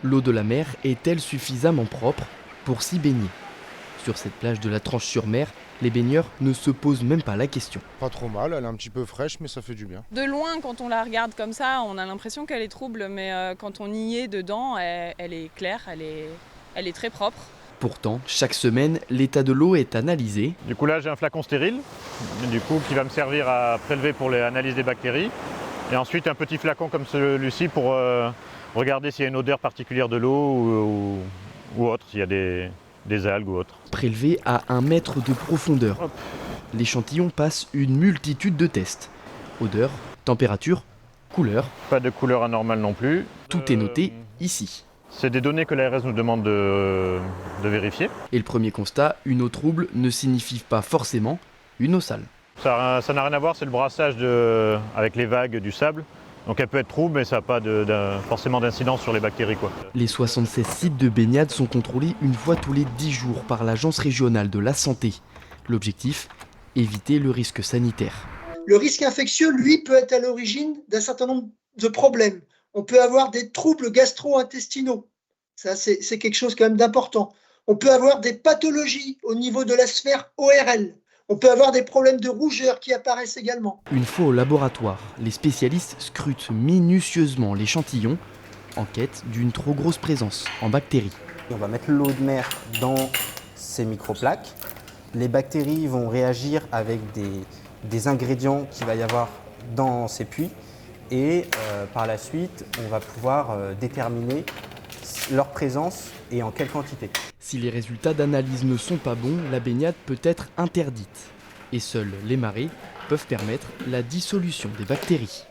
L'eau de la mer est-elle suffisamment propre pour s'y baigner? Sur cette plage de la Tranche-sur-Mer, les baigneurs ne se posent même pas la question. Pas trop mal, elle est un petit peu fraîche, mais ça fait du bien. De loin, quand on la regarde comme ça, on a l'impression qu'elle est trouble, mais quand on y est dedans, elle est claire, elle est très propre. Pourtant, chaque semaine, l'état de l'eau est analysé. Du coup là j'ai un flacon stérile, qui va me servir à prélever pour l'analyse des bactéries. Et ensuite un petit flacon comme celui-ci pour regarder s'il y a une odeur particulière de l'eau ou autre, s'il y a des algues ou autre. Prélevé à 1 mètre de profondeur. Hop. L'échantillon passe une multitude de tests. Odeur, température, couleur, Pas de couleur anormale non plus. tout est noté ici. C'est des données que l'ARS nous demande de vérifier. Et le premier constat, une eau trouble ne signifie pas forcément une eau sale. Ça n'a rien à voir, c'est le brassage avec les vagues du sable. Donc elle peut être trouble, mais ça n'a pas forcément d'incidence sur les bactéries, quoi. Les 76 sites de baignade sont contrôlés une fois tous les 10 jours par l'Agence régionale de la santé. L'objectif, éviter le risque sanitaire. Le risque infectieux, lui, peut être à l'origine d'un certain nombre de problèmes. On peut avoir des troubles gastro-intestinaux. Ça, c'est quelque chose quand même d'important. On peut avoir des pathologies au niveau de la sphère ORL. On peut avoir des problèmes de rougeur qui apparaissent également. Une fois au laboratoire, les spécialistes scrutent minutieusement l'échantillon en quête d'une trop grosse présence en bactéries. On va mettre l'eau de mer dans ces microplaques. Les bactéries vont réagir avec des ingrédients qu'il va y avoir dans ces puits et par la suite, on va pouvoir déterminer leur présence et en quelle quantité. Si les résultats d'analyse ne sont pas bons, la baignade peut être interdite. Et seules les marées peuvent permettre la dissolution des bactéries.